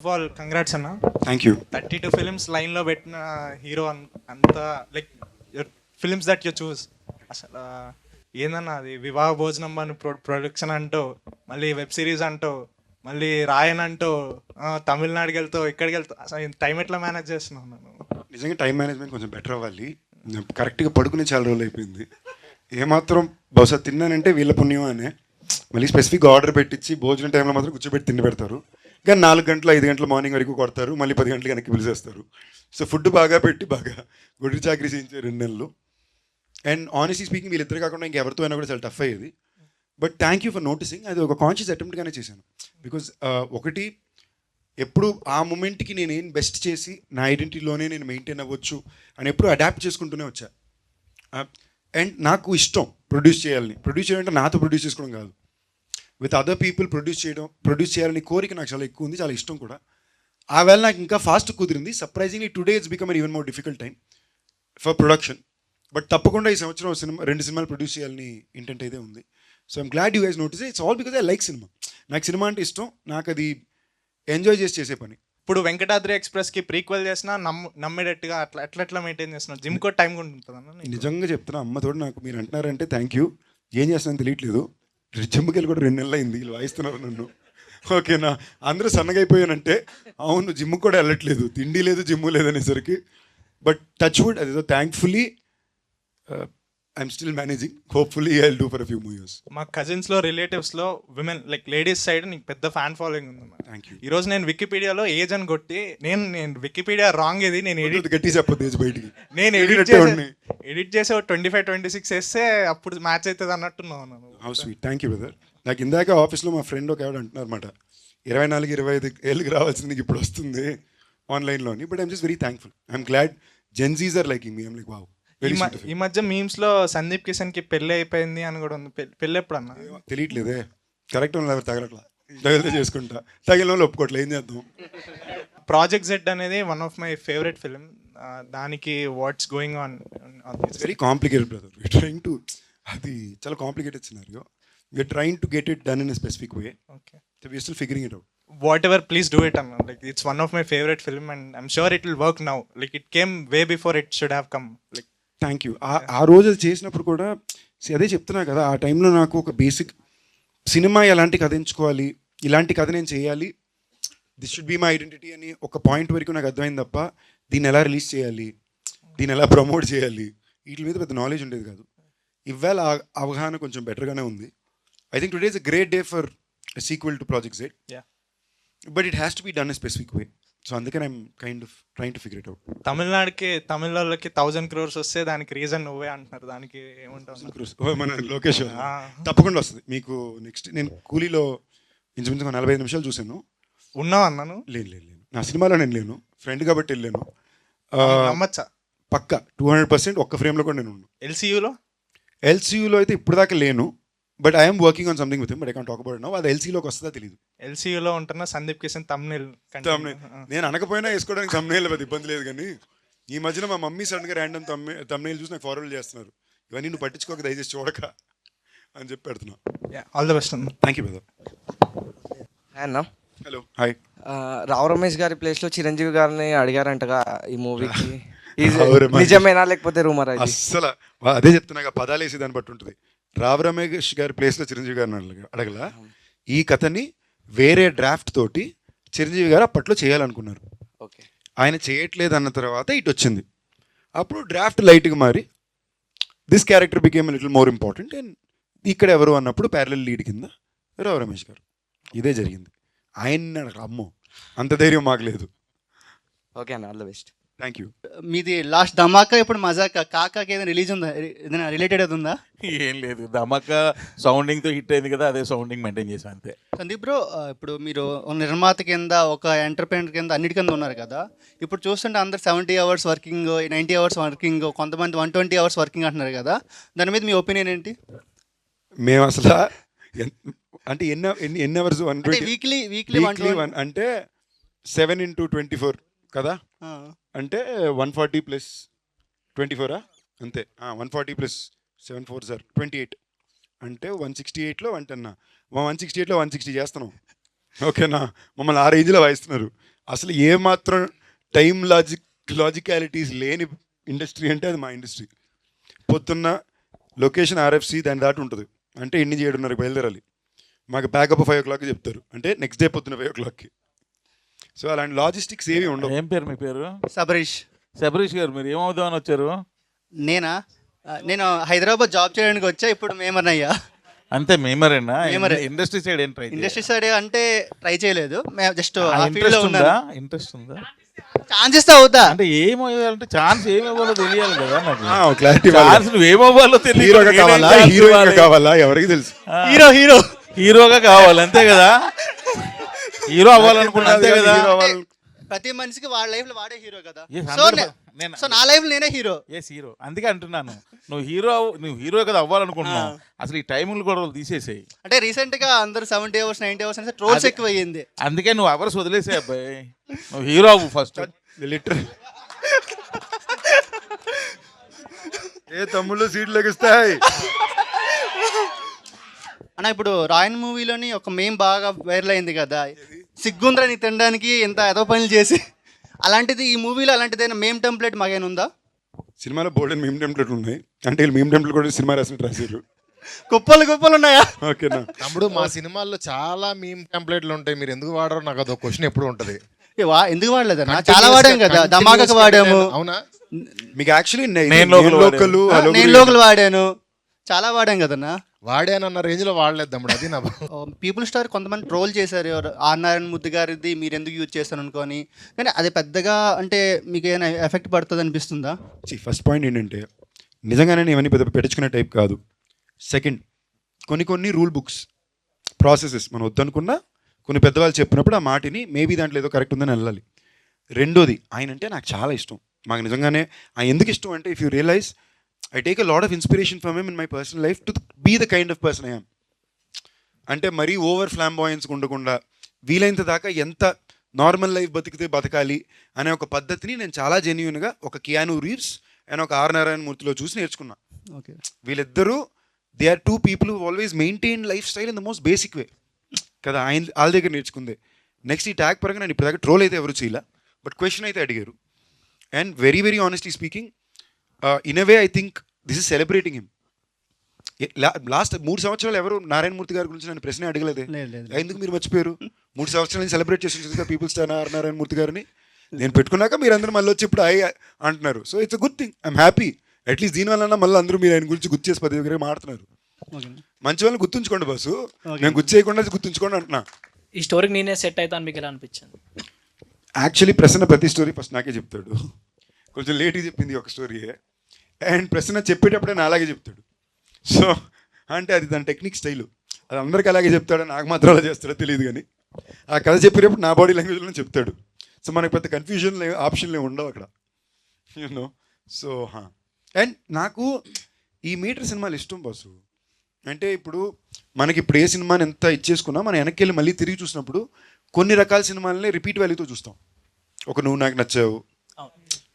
All congrats అన్న. Thank you. 32 films లైన్లో పెట్టిన హీరో అంత like films that you choose. అసలు ఏందన్నా అది వివాహ భోజనం అని ప్రొడక్షన్ అంటూ, మళ్ళీ వెబ్ సిరీస్ అంటూ, మళ్ళీ రాయన్ అంటూ, తమిళనాడుకి వెళ్తూ ఇక్కడికి వెళ్తూ, అసలు టైం ఎట్లా మేనేజ్ చేస్తున్నావు నన్ను? నిజంగా టైం మేనేజ్మెంట్ కొంచెం బెటర్ అవ్వాలి. కరెక్ట్గా పడుకునే చాలా రోజులు అయిపోయింది. ఏమాత్రం బహుశా తిన్నానంటే వీళ్ళ పుణ్యం అనే. మళ్ళీ స్పెసిఫిక్గా ఆర్డర్ పెట్టించి భోజనం టైంలో మాత్రం కూర్చోబెట్టి తిండి పెడతారు. కానీ 4 గంటలు 5 గంటల మార్నింగ్ వరకు కొడతారు, మళ్ళీ 10 గంటలకు వెనక్కి పిలిచేస్తారు. సో ఫుడ్ బాగా పెట్టి బాగా గుడి చాకరీ చేయించారు 2 నెలలు. అండ్ ఆనెస్ట్లీ స్పీకింగ్ వీళ్ళిద్దరు కాకుండా ఇంకెవరితో అయినా కూడా చాలా టఫ్ అయ్యేది. But thank you for noticing. అది ఒక కాన్షియస్ అటెంప్ట్గానే చేశాను. బికాజ్ ఒకటి ఎప్పుడు ఆ మూమెంట్కి నేను ఏం బెస్ట్ చేసి నా ఐడెంటిటీలోనే నేను మెయింటైన్ అవ్వచ్చు అని ఎప్పుడు అడాప్ట్ చేసుకుంటూనే వచ్చా. అండ్ నాకు ఇష్టం ప్రొడ్యూస్ చేయాలని. ప్రొడ్యూస్ చేయాలంటే నాతో ప్రొడ్యూస్ చేసుకోవడం కాదు, విత్ అదర్ పీపుల్ ప్రొడ్యూస్ చేయాలని కోరిక నాకు చాలా ఎక్కువ ఉంది, చాలా ఇష్టం కూడా. ఆ వేళ నాకు ఇంకా ఫాస్ట్ కుదిరింది. Surprisingly today it's become even more difficult time for production. But తప్పకుండా ఈ సంవత్సరం 2 సినిమాలు ప్రొడ్యూస్ చేయాలని ఇంటెంట్ అయితే ఉంది. So I'm glad you guys notice. It's all because I like cinema. నాకు సినిమా అంటే ఇష్టం, నాకు అది ఎంజాయ్ చేసే పని. ఇప్పుడు వెంకటాద్రి ఎక్స్ప్రెస్కి ప్రీక్వెల్ చేసినా నమ్మేటట్టుగా అట్లా మెయింటైన్ చేస్తున్నాను. జిమ్ కూడా టైం కూడా ఉంటుంది. నిజంగా చెప్తున్నా, అమ్మతో నాకు మీరు అంటున్నారంటే థ్యాంక్ యూ. ఏం చేస్తున్నాను తెలియట్లేదు. జిమ్కి వెళ్ళి కూడా 2 నెలలు అయింది, వీళ్ళు వాయిస్తున్నారు నన్ను. ఓకేనా, అందరూ సన్నగా అయిపోయానంటే అవును, జిమ్ కూడా వెళ్ళట్లేదు, తిండి లేదు జిమ్ లేదు అనేసరికి. బట్ టచ్ వుడ్, అదేదో thankfully I'm still managing. Hopefully I will do for a few more years. మా కజిన్స్లో రిలేటివ్స్లో విమెన్ లైక్ లేడీస్ సైడ్ నీకు పెద్ద ఫ్యాన్ ఫాలోయింగ్ ఉంది. Thank you. ఈరోజు నేను వికీపీడియాలో ఏజ్ అని కొట్టి నేను వికీపీడియా రాంగ్ ఇది నేను గట్టి చెప్పొద్దు ఏజ్ బయటికి. నేను ఎడిట్ చేసి 25-26 వేస్తే అప్పుడు మ్యాచ్ అవుతుంది అన్నట్టున్నాను. How sweet, thank you brother. నాకు ఇందాక ఆఫీస్లో మా ఫ్రెండ్ ఒక ఆవిడ అంటున్నారు అనమాట, 24-25 ఏళ్ళకి రావాల్సింది నీకు ఇప్పుడు వస్తుంది ఆన్లైన్లోని. But I'm just very thankful. I'm glad Gen Zs are liking me. I'm like wow. ఈ మధ్య మీమ్స్ లో సందీప్ కిషన్ కి పెళ్లి అయిపోయింది అని కూడా ఉంది. పెళ్లి ఎప్పుడు అన్న తెలియట్లేదే. కరెక్ట్ ఎవరు తగలట్లా, తగిలితే చేసుకుంటా, తగిలిన వాళ్ళు ఒప్పుకోవట్లే, ఏం చేద్దాం. ప్రాజెక్ట్ జెడ్ అనేది one of my favourite film. దానికి what's going on? It's very complicated brother. We're trying to, అది చాలా complicated scenario. We're trying to get it done in a specific way. Okay, so we're still figuring it out. Whatever, please do it అన్న. Like it's one of my favourite film and I'm sure it will work now. Like it came way before it should have come. Like thank you. ఆ రోజు అది చేసినప్పుడు కూడా అదే చెప్తున్నా కదా, ఆ టైంలో నాకు ఒక బేసిక్ సినిమా ఎలాంటి కథ ఎంచుకోవాలి, ఇలాంటి కథ నేను చేయాలి, this should be my identity అని ఒక పాయింట్ వరకు నాకు అర్థమైంది తప్ప దీన్ని ఎలా రిలీజ్ చేయాలి, దీన్ని ఎలా ప్రమోట్ చేయాలి, వీటి మీద పెద్ద నాలెడ్జ్ ఉండేది కాదు. ఇవాళ అవగాహన కొంచెం బెటర్గానే ఉంది. I think today is a great day for sequel to project Z. But it has to be done a specific way. So అందుకని I'm kind of trying to figure it out. Tamil వాళ్ళకి 1000 crores వస్తే దానికి reason నువ్వే అంటున్నారు. దానికి ఏమంటావు? మన లోకేష్ తప్పకుండా వస్తుంది మీకు. నెక్స్ట్ నేను కూలీలో ఇంచుమించు 45 నిమిషాలు చూశాను. ఉన్నావు అన్నాను. లేను, నా సినిమాలో నేను లేను, ఫ్రెండ్ కాబట్టి వెళ్ళాను. నమ్మచ్చా? పక్క 200% ఒక్క ఫ్రేమ్లో కూడా నేను ఉన్నాను. ఎల్సీయూలో అయితే ఇప్పుడు దాకా లేను, but I'm working on something with him, but I can't talk about now. అది ఎల్సీలోకి వస్తుందా తెలియదు. ఎల్సీయూలో ఉంటున్న సందీప్ కిషన్ తమ్నేల్ నేను అనకపోయినా వేసుకోవడానికి తమ్నేల్ పెద్ద ఇబ్బంది లేదు. కానీ ఈ మధ్యన మా మమ్మీ సడన్గా ర్యాండమ్ తమ్నేల్ చూసి నాకు ఫార్వర్డ్ చేస్తున్నారు, ఇవన్నీ నువ్వు పట్టించుకోక దయచేసి చూడక అని చెప్పి పెడుతున్నా. ఆల్ ది బెస్ట్ అన్న. Thank you brother. అన్న, హలో, హాయ్. రావు రమేష్ గారి ప్లేస్లో చిరంజీవి గారిని అడిగారంటగా ఈ మూవీకి. నిజమేనా లేకపోతే రూమర్? అస్సలు అదే చెప్తున్నా, పదాలు వేసి దాన్ని బట్టి ఉంటుంది. రావు రమేష్ గారి ప్లేస్లో చిరంజీవి గారిని అడగల. ఈ కథని వేరే డ్రాఫ్ట్ తోటి చిరంజీవి గారు అప్పట్లో చేయాలనుకున్నారు. ఓకే, ఆయన చేయట్లేదు అన్న తర్వాత ఇటు వచ్చింది. అప్పుడు డ్రాఫ్ట్ లైట్గా మారి this character became little more important. And ఇక్కడ ఎవరు అన్నప్పుడు ప్యారలల్ లీడ్ కింద రావు రమేష్ గారు. ఇదే జరిగింది. ఆయన అమ్మో అంత ధైర్యం మాకు లేదు. ఓకే అన్న, all the best. Thank you. మీది లాస్ట్ ధమాకా, ఇప్పుడు మజాకా, కాకాకి ఏదైనా రిలీజ్ ఉందా? ఏదైనా రిలేటెడ్ అది ఉందా? ఏం లేదు, ధమాకా సౌండింగ్తో హిట్ అయింది కదా, అదే సౌండింగ్ మెయింటైన్ చేసాం అంతే. సందీప్ బ్రో, ఇప్పుడు మీరు నిర్మాత కింద, ఒక ఎంటర్ప్రైనర్ కింద, అన్నిటి కింద ఉన్నారు కదా. ఇప్పుడు చూస్తుంటే అందరు 70 hours వర్కింగ్, 90 hours వర్కింగ్, కొంతమంది 120 hours వర్కింగ్ అంటున్నారు కదా. దాని మీద మీ ఒపీనియన్ ఏంటి? మేము అసలు అంటే ఎన్ని అవర్స్? వీక్లీ అంటే 7 into 24 కదా, అంటే 140 + 24 అంతే. 140 + 7 4 28 అంటే 168లో 110. 168లో 160 చేస్తున్నాం. ఓకేనా, మమ్మల్ని ఆ రేంజ్లో వాయిస్తున్నారు. అసలు ఏ మాత్రం టైం లాజికాలిటీస్ లేని ఇండస్ట్రీ అంటే అది మా ఇండస్ట్రీ. పొద్దున్న లొకేషన్ ఆర్ఎఫ్సి దాని దాటి ఉంటుంది, అంటే 7:30 బయలుదేరాలి. మాకు బ్యాకప్ 5 o'clock చెప్తారు, అంటే నెక్స్ట్ డే పొద్దున్న 5 o'clock. సో అలాంటి లాజిస్టిక్స్ ఏమి ఉండవు. ఏం పేరు మీ పేరు? సబరీష్. శబరీష్ గారు, మీరు ఏమవుదామని వచ్చారు? నేను హైదరాబాద్ జాబ్ చేయడానికి వచ్చా, ఇప్పుడు మేమన్నయ్యా. అంతే, మేమరేనా? మేమరే. ఇండస్ట్రీ సైడ్ ఏం ట్రై ఇండస్ట్రీ సైడ్ అంటే ట్రై చేయలేదు, జస్ట్ ఇంట్రెస్ట్ ఉందా? ఇంట్రెస్ట్ ఉందా ఛాన్స్ ఇస్తే అవుతా. అంటే ఏమవ్వాలంటే ఛాన్స్ ఏమవ్వాలో తెలియాలి కదా నాకు. క్లారిటీ. ఛాన్స్ నువ్వు ఏమవ్వాలో హీరోగా కావాలా, హీరోయిన్గా కావాలా, ఎవరికి తెలుసు. హీరోగా కావాలి అంతే కదా, హీరో అవ్వాలనుకున్నా అంతే కదా. ప్రతి మనిషికి వాడి లైఫ్ లో వాడే హీరో కదా. Yes, so 100%. సో నా లైఫ్ నేనే హీరో. హీరో, అందుకే అంటున్నాను, నువ్వు హీరో కదా అవ్వాలనుకుంటున్నావు. అసలు ఈ టైములు కూడా తీసేసేయి. అంటే రీసెంట్ గా అందరు 70 hours 90 hours అంటే ట్రోల్స్ ఎక్కువ అయ్యింది. అందుకే నువ్వు అవర్స్ వదిలేసే అబ్బాయి, నువ్వు హీరో అవ్వు ఫస్ట్. లిటర్ ఏ తమ్ముళ్ళు సీట్లు లెగిస్తాయి. అన్న ఇప్పుడు రాయన్ మూవీలోని ఒక మేం బాగా వైరల్ అయింది కదా, సిగ్గుంద్రని తినడానికి ఎంత ఎదో పనులు చేసి, అలాంటిది ఈ మూవీలో అలాంటిదైనా మేమ్ టెంప్లెట్ మాకేనా ఉందా? సినిమాలో బోల్డెన్ మీమ్ టెంప్లెట్లు ఉన్నాయి, అంటే వీళ్ళు మీమ్ టెంప్లెట్ కూడా సినిమా రాసినట్టు రాశారు. కుప్పలు ఉన్నాయా? ఓకేనా తమ్ముడు, మా సినిమాల్లో చాలా మీమ్ టెంప్లెట్లు ఉంటాయి, మీరు ఎందుకు వాడరో నాకు అదొక క్వశ్చన్ ఎప్పుడు ఉంటుంది. ఎందుకు వాడలేదన్న? చాలా వాడాం కదా, ధమాకాకు వాడాము. అవునా? మీకు యాక్చువల్లీ నేను లోకల్ వాడాను, చాలా వాడాం కదన్నా. వాడానన్న రేంజ్ లో వాడలేదు తమ్ముడు, అది నా పీపుల్ స్టార్ కొంతమంది ట్రోల్ చేశారు, ఆర్ నారాయణ మూర్తి గారిది మీరు ఎందుకు యూజ్ చేస్తాను అనుకోని. కానీ అది పెద్దగా అంటే మీకు ఏమైనా ఎఫెక్ట్ పడుతుంది అనిపిస్తుందా? ఫస్ట్ పాయింట్ ఏంటంటే, నిజంగానే నేను ఇవన్నీ పెద్ద పెట్టించుకునే టైప్ కాదు. సెకండ్, కొన్ని రూల్ బుక్స్ ప్రాసెసెస్ మనం వద్దనుకున్నా కొన్ని పెద్దవాళ్ళు చెప్పినప్పుడు ఆ మాటిని మేబీ దాంట్లో ఏదో కరెక్ట్ ఉందని వెళ్ళాలి. రెండోది, ఆయన అంటే నాకు చాలా ఇష్టం. మాకు నిజంగానే ఆయన ఎందుకు ఇష్టం అంటే, if you realise I take a lot of inspiration from him in my personal life to be the kind of person I am. అంటే మరీ ఓవర్ ఫ్లాంబాయన్స్ ఉండకుండా వీలైనంత దాకా ఎంత నార్మల్ లైఫ్ బతకాలి అనే ఒక పద్ధతిని నేను చాలా జెన్యూన్గా ఒక కియాను రీవ్స్ అండ్ ఒక ఆర్ నారాయణ మూర్తిలో చూసి నేర్చుకున్నా. ఓకే, వీళ్ళిద్దరూ they are 2 people who always maintain lifestyle in the most basic way కదా, వాళ్ళ దగ్గర నేర్చుకుందే. నెక్స్ట్ ఈ ట్యాగ్ పరంగా నేను ఇప్పటిదాకా ట్రోల్ అయితే ఎవరు చేయలే, బట్ క్వశ్చన్ అయితే అడిగారు. And very very honestly speaking, in a way I think this is celebrating him. Last 3 సంవత్సరాలు ఎవరు నారాయణమూర్తి గారి గురించి నన్ను ప్రశ్న అడగలేదే. ఎందుకు మీరు మర్చిపోయారు? 3 సంవత్సరాల నుంచి సెలబ్రేట్ చేసి పీపుల్ స్టార్ నారాయణమూర్తి గారిని నేను పెట్టుకున్నాక మీరు అందరూ మళ్ళీ వచ్చి ఇప్పుడు అంటున్నారు. So it's a good thing, I'm happy. At least దీనివల్ల మళ్ళీ అందరూ మీరు ఆయన గురించి గుర్తు చేసి 10 దగ్గర మాట్లాడుతున్నారు. మంచి వాళ్ళని గుర్తుంచుకోండి బాసు, నేను గుర్తు చేయకుండా గుర్తుంచుకోండి అంటున్నా. ఈ స్టోరీకి నేనే సెట్ అవుతాను, మీకు ఎలా అనిపించింది? యాక్చువల్లీ ప్రశ్న ప్రతి స్టోరీ ఫస్ట్ నాకే చెప్తాడు, కొంచెం లేట్గా చెప్పింది ఒక స్టోరీయే. అండ్ ప్రశ్న చెప్పేటప్పుడే నా అలాగే చెప్తాడు. సో అంటే అది దాని టెక్నిక్ స్టైలు, అది అందరికీ అలాగే చెప్తాడు, నాకు మాత్రం అలా చేస్తాడో తెలియదు. కానీ ఆ కథ చెప్పేటప్పుడు నా బాడీ లాంగ్వేజ్లో చెప్తాడు. సో మనకు పెద్ద కన్ఫ్యూజన్ ఆప్షన్లే ఉండవు అక్కడ, యూనో. సో అండ్ నాకు ఈ మీటర్ సినిమాలు ఇష్టం బాసు. అంటే ఇప్పుడు మనకి ఇప్పుడు ఏ సినిమాని ఎంత ఇచ్చేసుకున్నా మనం వెనక్కి వెళ్ళి మళ్ళీ తిరిగి చూసినప్పుడు కొన్ని రకాల సినిమాలని రిపీట్ వాల్యూతో చూస్తాం. ఒక నువ్వు నాకు నచ్చావు,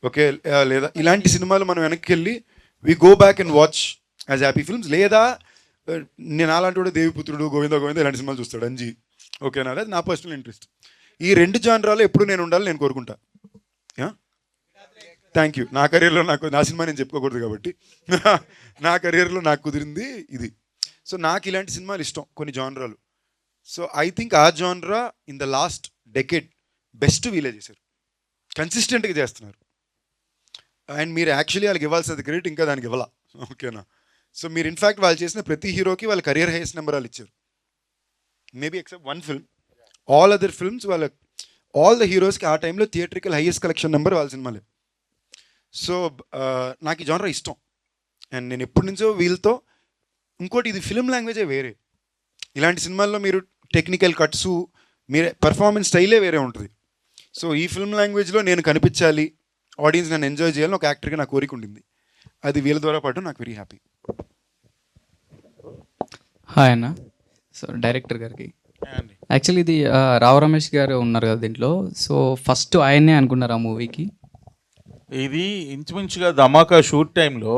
ఓకే, లేదా ఇలాంటి సినిమాలు మనం వెనక్కి వెళ్ళి we go back and watch as happy films. లేదా నేను అలాంటి కూడా దేవిపుత్రుడు, గోవింద ఇలాంటి సినిమాలు చూస్తాడు, అంజీ, ఓకేనా, అది నా పర్సనల్ ఇంట్రెస్ట్. ఈ 2 జానరాలు ఎప్పుడు నేను ఉండాలని నేను కోరుకుంటా. Thank you. నా కెరీర్లో నా సినిమా నేను చెప్పుకోకూడదు కాబట్టి నా కెరీర్లో నాకు కుదిరింది ఇది. సో నాకు ఇలాంటి సినిమాలు ఇష్టం, కొన్ని జానరాలు. సో ఐ థింక్ ఆ జానరా in the last decade best వీలే చేశారు, కన్సిస్టెంట్గా చేస్తున్నారు. అండ్ మీరు యాక్చువల్లీ వాళ్ళకి ఇవ్వాల్సినది క్రెడిట్ ఇంకా దానికి ఇవ్వాల, ఓకేనా. సో మీరు ఇన్ఫ్యాక్ట్ వాళ్ళు చేసిన ప్రతి హీరోకి వాళ్ళ కెరియర్ హైయెస్ట్ నెంబర్ వాళ్ళు ఇచ్చారు, maybe except 1 film. All other films వాళ్ళ ఆల్ ద హీరోస్కి ఆ టైంలో థియేట్రికల్ హైయెస్ట్ కలెక్షన్ నెంబర్ వాళ్ళ సినిమాలే. సో నాకు ఈ జానరా ఇష్టం. అండ్ నేను ఎప్పటి నుంచో వీళ్ళతో, ఇంకోటి ఇది ఫిల్మ్ లాంగ్వేజే వేరే. ఇలాంటి సినిమాల్లో మీరు టెక్నికల్ కట్స్, మీరే పర్ఫార్మెన్స్ స్టైలే వేరే ఉంటుంది. సో ఈ ఫిల్మ్ లాంగ్వేజ్లో నేను కనిపించాలి, ఆడియన్స్ నన్ను ఎంజాయ్ చేయాలని ఒక యాక్టర్గా నా కోరిక ఉండింది. అది వీళ్ళ ద్వారా పాటు నాకు వెరీ హ్యాపీ. హాయ్ అన్న. సో డైరెక్టర్ గారికి యాక్చువల్లీ ఇది రావు రమేష్ గారు ఉన్నారు కదా దీంట్లో, సో ఫస్ట్ ఆయన్నే అనుకున్నారు ఆ మూవీకి. ఇది ఇంచుమించుగా ధమాకా షూట్ టైంలో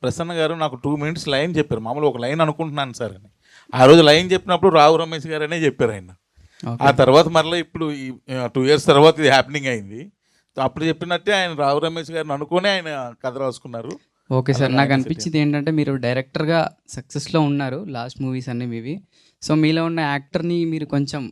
ప్రసన్న గారు నాకు 2 minutes లైన్ చెప్పారు. మామూలు ఒక లైన్ అనుకుంటున్నాను సార్ అని. ఆ రోజు లైన్ చెప్పినప్పుడు రావు రమేష్ గారు అనే చెప్పారు ఆయన. ఆ తర్వాత మరలా ఇప్పుడు ఈ 2 years తర్వాత ఇది హ్యాపెనింగ్ అయింది. సో అప్పుడు చెప్పినట్టే ఆయన రావు రమేష్ గారిని అనుకుని ఆయన కథ రాసుకున్నారు. ఓకే సార్, అలా నాకు ఆయన అనిపించింది ఏంటంటే మీరు డైరెక్టర్గా సక్సెస్లో ఉన్నారు లాస్ట్ మూవీస్ అన్నీ మీవి. సో మీలో ఉన్న యాక్టర్ని మీరు కొంచెం